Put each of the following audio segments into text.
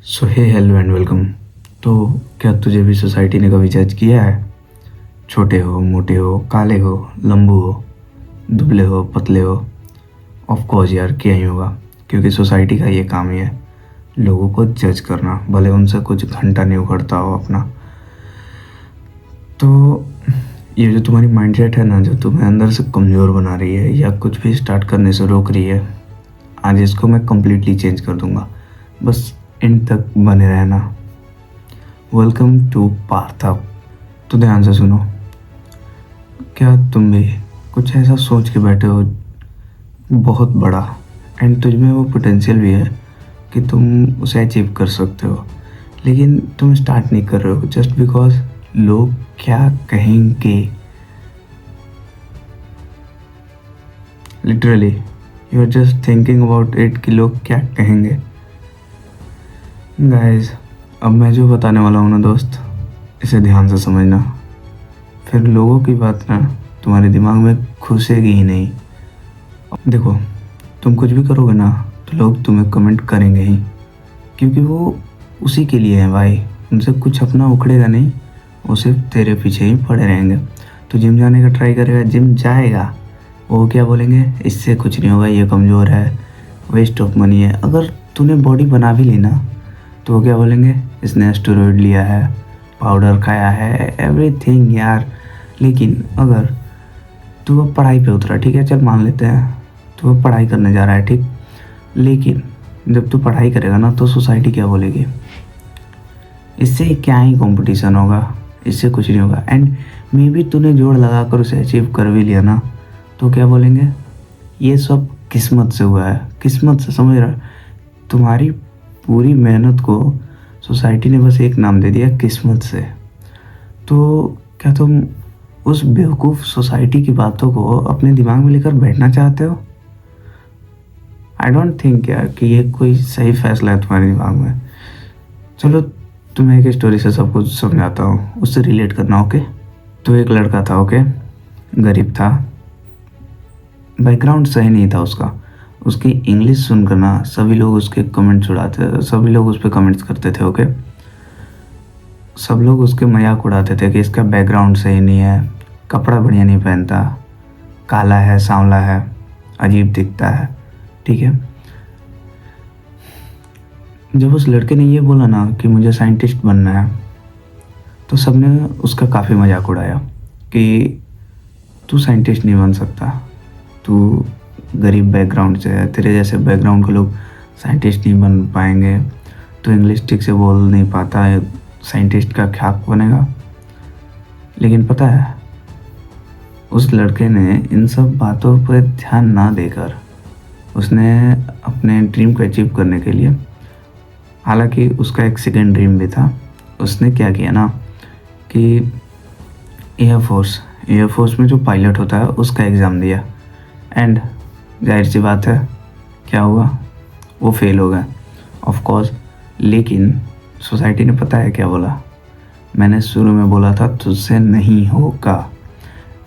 So hey hello and welcome. तो क्या तुझे भी सोसाइटी ने कभी जज किया है? छोटे हो, मोटे हो, काले हो, लंबू हो, दुबले हो, पतले हो? ऑफ कोर्स यार, किया ही होगा, क्योंकि सोसाइटी का ये काम ही है, लोगों को जज करना, भले उनसे कुछ घंटा नहीं उखड़ता हो अपना। तो ये जो तुम्हारी माइंडसेट है ना, जो तुम्हें अंदर से कमज़ोर बना रही है या कुछ भी स्टार्ट करने से रोक रही है, आज इसको मैं कम्प्लीटली चेंज कर दूंगा। बस एंड तक बने रहना। Welcome to Parthav. तो ध्यान से सुनो। क्या तुम भी कुछ ऐसा सोच के बैठे हो बहुत बड़ा, एंड तुझ में वो पोटेंशियल भी है कि तुम उसे अचीव कर सकते हो, लेकिन तुम स्टार्ट नहीं कर रहे हो जस्ट बिकॉज लोग क्या कहेंगे? Literally you are just thinking about it कि लोग क्या कहेंगे। गाइस, अब मैं जो बताने वाला हूँ ना दोस्त, इसे ध्यान से समझना, फिर लोगों की बात ना तुम्हारे दिमाग में घुसेगी ही नहीं। देखो, तुम कुछ भी करोगे ना तो लोग तुम्हें कमेंट करेंगे ही, क्योंकि वो उसी के लिए हैं भाई। उनसे कुछ अपना उखड़ेगा नहीं, वो सिर्फ तेरे पीछे ही पड़े रहेंगे। तो जिम जाने का ट्राई करेगा, जिम जाएगा, वो क्या बोलेंगे? इससे कुछ नहीं होगा, ये कमज़ोर है, वेस्ट ऑफ मनी है। अगर तूने बॉडी बना भी ली ना तो वो क्या बोलेंगे? इसने स्टेरॉइड लिया है, पाउडर खाया है, एवरीथिंग यार। लेकिन अगर तू अब पढ़ाई पे उतरा, ठीक है, चल मान लेते हैं तू अब पढ़ाई करने जा रहा है, ठीक, लेकिन जब तू पढ़ाई करेगा ना तो सोसाइटी क्या बोलेगी? इससे क्या ही कंपटीशन होगा, इससे कुछ नहीं होगा। एंड मे बी तूने जोड़ लगा कर उसे अचीव कर भी लिया ना तो क्या बोलेंगे? ये सब किस्मत से हुआ है, किस्मत से, समझ रहा? तुम्हारी पूरी मेहनत को सोसाइटी ने बस एक नाम दे दिया, किस्मत से। तो क्या तुम उस बेवकूफ़ सोसाइटी की बातों को अपने दिमाग में लेकर बैठना चाहते हो? आई डोंट थिंक यार कि ये कोई सही फैसला है तुम्हारे दिमाग में। चलो तुम्हें एक स्टोरी से सब कुछ समझाता हूँ, उससे रिलेट करना, ओके? तो एक लड़का था, ओके, गरीब था, बैकग्राउंड सही नहीं था उसका। उसकी इंग्लिश सुनकर ना सभी लोग उसके कमेंट्स उड़ाते, सभी लोग उस पर कमेंट्स करते थे, ओके? सब लोग उसके मजाक उड़ाते थे कि इसका बैकग्राउंड सही नहीं है, कपड़ा बढ़िया नहीं पहनता, काला है, सांवला है, अजीब दिखता है, ठीक है? जब उस लड़के ने ये बोला ना कि मुझे साइंटिस्ट बनना है, तो सबने उसका काफ़ी मजाक उड़ाया कि तू साइंटिस्ट नहीं बन सकता, तू गरीब बैकग्राउंड से है, तेरे जैसे बैकग्राउंड के लोग साइंटिस्ट नहीं बन पाएंगे, तो इंग्लिश ठीक से बोल नहीं पाता है, साइंटिस्ट का क्या बनेगा? लेकिन पता है, उस लड़के ने इन सब बातों पर ध्यान ना देकर उसने अपने ड्रीम को अचीव करने के लिए, हालांकि उसका एक सेकेंड ड्रीम भी था, उसने क्या किया ना कि एयरफोर्स में जो पायलट होता है उसका एग्ज़ाम दिया। एंड जाहिर सी बात है, क्या हुआ? वो फेल हो गया, ऑफ कोर्स। लेकिन सोसाइटी ने पता है क्या बोला? मैंने शुरू में बोला था तुझसे नहीं होगा।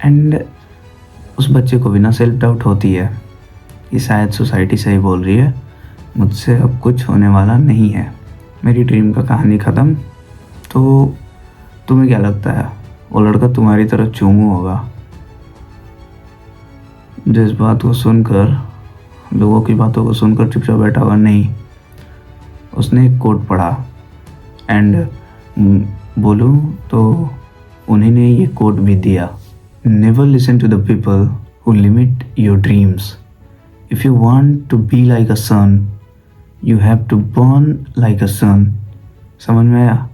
एंड उस बच्चे को भी ना सेल्फ डाउट होती है कि शायद सोसाइटी सही बोल रही है, मुझसे अब कुछ होने वाला नहीं है, मेरी ड्रीम का कहानी ख़त्म। तो तुम्हें क्या लगता है, वो लड़का तुम्हारी तरह चूमू होगा जो इस बात को सुनकर, लोगों की बातों को सुनकर चुपचाप बैठा होगा? नहीं, उसने एक कोट पढ़ा। एंड बोलूँ तो उन्हीं ने ये कोट भी दिया, never listen to the people who limit your dreams, if you want to be like a sun you have to burn like a sun. समझ में आया?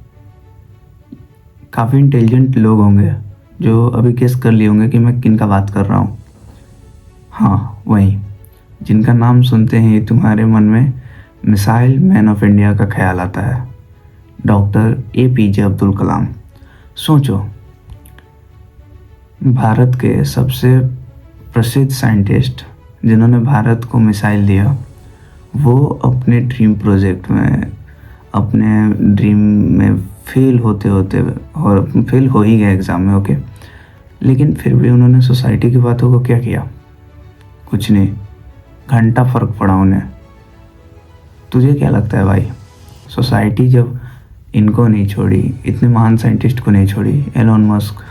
काफ़ी इंटेलिजेंट लोग होंगे जो अभी गेस कर लिए होंगे कि मैं किन का बात कर रहा हूँ। हाँ, वही जिनका नाम सुनते ही तुम्हारे मन में मिसाइल मैन ऑफ इंडिया का ख्याल आता है, डॉक्टर APJ अब्दुल कलाम। सोचो, भारत के सबसे प्रसिद्ध साइंटिस्ट जिन्होंने भारत को मिसाइल दिया, वो अपने ड्रीम प्रोजेक्ट में, अपने ड्रीम में फेल होते होते, और फेल हो ही गए एग्ज़ाम में, ओके, लेकिन फिर भी उन्होंने सोसाइटी की बातों को क्या किया? कुछ नहीं, घंटा फ़र्क पड़ा उन्हें। तुझे क्या लगता है भाई, सोसाइटी जब इनको नहीं छोड़ी, इतने महान साइंटिस्ट को नहीं छोड़ी, एलोन मस्क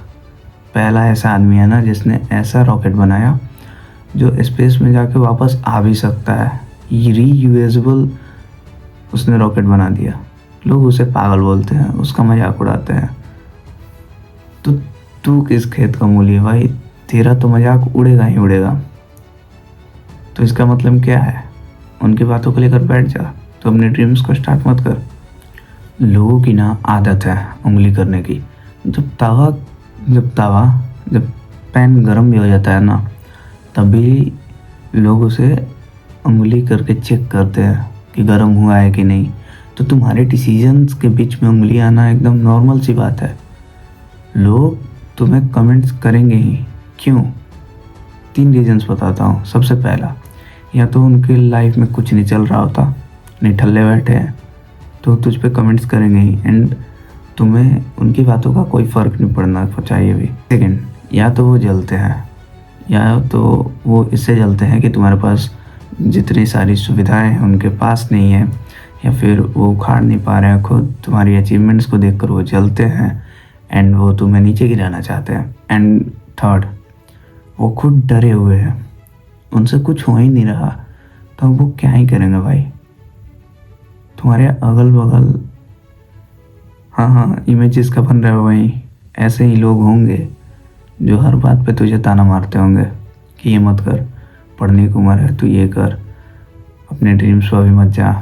पहला ऐसा आदमी है ना जिसने ऐसा रॉकेट बनाया जो स्पेस में जाके वापस आ भी सकता है। रीयूजेबल उसने रॉकेट बना दिया। लोग उसे पागल बोलते हैं, उसका मजाक उड़ाते हैं। तो तू किस खेत का मूली है भाई? तेरा तो मजाक उड़ेगा ही उड़ेगा। तो इसका मतलब क्या है? उनकी बातों को लेकर बैठ जा, तो अपने ड्रीम्स को स्टार्ट मत कर। लोगों की ना आदत है उंगली करने की। जब पैन गर्म भी हो जाता है ना, तभी लोग उसे उंगली करके चेक करते हैं कि गर्म हुआ है कि नहीं। तो तुम्हारे डिसीजंस के बीच में उंगली आना एकदम नॉर्मल सी बात है। लोग तुम्हें कमेंट्स करेंगे ही। क्यों? 3 रीजंस बताता हूँ। सबसे पहला, या तो उनके लाइफ में कुछ नहीं चल रहा होता, निठल्ले बैठे हैं, तो तुझ पे कमेंट्स करेंगे ही, एंड तुम्हें उनकी बातों का कोई फ़र्क नहीं पड़ना चाहिए भी। सेकेंड, या तो वो जलते हैं, या तो वो इससे जलते हैं कि तुम्हारे पास जितनी सारी सुविधाएं हैं उनके पास नहीं है, या फिर वो उखाड़ नहीं पा रहे हैं खुद। तुम्हारी अचीवमेंट्स को देखकर वो जलते हैं एंड वो तुम्हें नीचे गिराना चाहते हैं। एंड थर्ड, वो खुद डरे हुए हैं, उनसे कुछ हो ही नहीं रहा, तो वो क्या ही करेंगे भाई। तुम्हारे अगल बगल हाँ इमेजेस का बन रहे हो वहीं ऐसे ही लोग होंगे जो हर बात पे तुझे ताना मारते होंगे कि ये मत कर, पढ़ने की उम्र है, तू ये कर, अपने ड्रीम्स पर भी मत जा,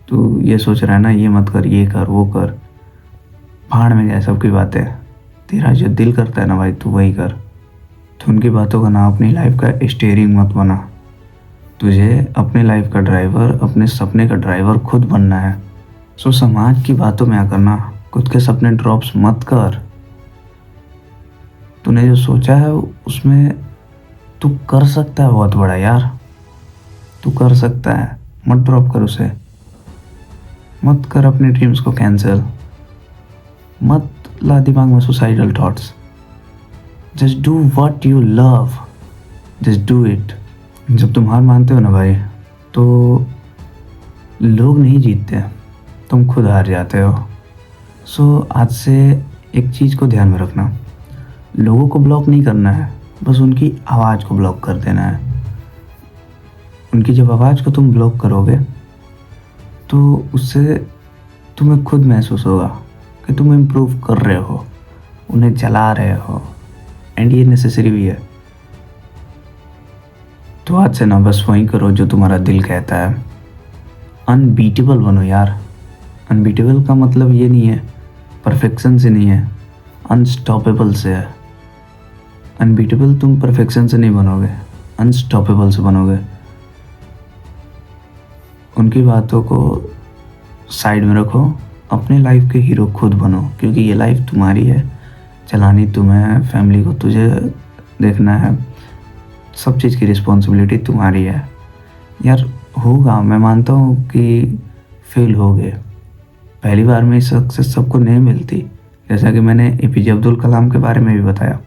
तू ये सोच रहा है ना, ये मत कर, ये कर, वो कर। भाड़ में जाए सबकी बातें। तेरा जो दिल करता है ना भाई, तू वही कर। तो उनकी बातों का ना अपनी लाइफ का स्टीयरिंग मत बना। तुझे अपने लाइफ का ड्राइवर, अपने सपने का ड्राइवर खुद बनना है। सो समाज की बातों में आकर ना खुद के सपने ड्रॉप्स मत कर। तूने जो सोचा है उसमें तू कर सकता है बहुत बड़ा यार, तू कर सकता है। मत ड्रॉप कर उसे, मत कर अपने ड्रीम्स को कैंसिल, मत ला दिमाग में suicidal thoughts. Just do what you love, just do it. जब तुम हार मानते हो ना भाई, तो लोग नहीं जीतते, तुम खुद हार जाते हो। सो आज से एक चीज़ को ध्यान में रखना, लोगों को ब्लॉक नहीं करना है, बस उनकी आवाज़ को ब्लॉक कर देना है। उनकी जब आवाज़ को तुम ब्लॉक करोगे तो उससे तुम्हें खुद महसूस होगा कि तुम इम्प्रूव कर रहे हो, उन्हें जला रहे हो, एंड ये नेसेसरी भी है। तो आज से ना बस वही करो जो तुम्हारा दिल कहता है। अनबीटेबल बनो यार। अनबीटेबल का मतलब ये नहीं है परफेक्शन से नहीं है, अनस्टॉपेबल से है। अनबीटेबल तुम परफेक्शन से नहीं बनोगे, अनस्टॉपेबल से बनोगे। उनकी बातों को साइड में रखो, अपने लाइफ के हीरो खुद बनो, क्योंकि ये लाइफ तुम्हारी है, चलानी तुम्हें है, फैमिली को तुझे देखना है, सब चीज़ की रिस्पॉन्सिबिलिटी तुम्हारी है। यार होगा, मैं मानता हूँ कि फेल हो गए, पहली बार में सक्सेस सबको नहीं मिलती, जैसा कि मैंने एपीजे अब्दुल कलाम के बारे में भी बताया।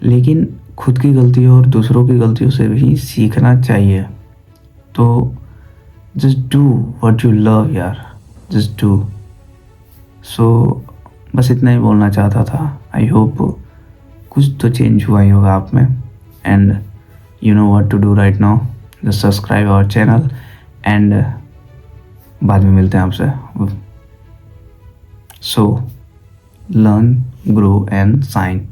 लेकिन खुद की गलतियों और दूसरों की गलतियों से भी सीखना चाहिए। तो just do what you love यार, जस्ट डू। सो बस इतना ही बोलना चाहता था। आई होप कुछ तो चेंज हुआ ही होगा आप में, and you know what to do right now, just subscribe our channel, and बाद में मिलते हैं आपसे। So learn, grow and sign.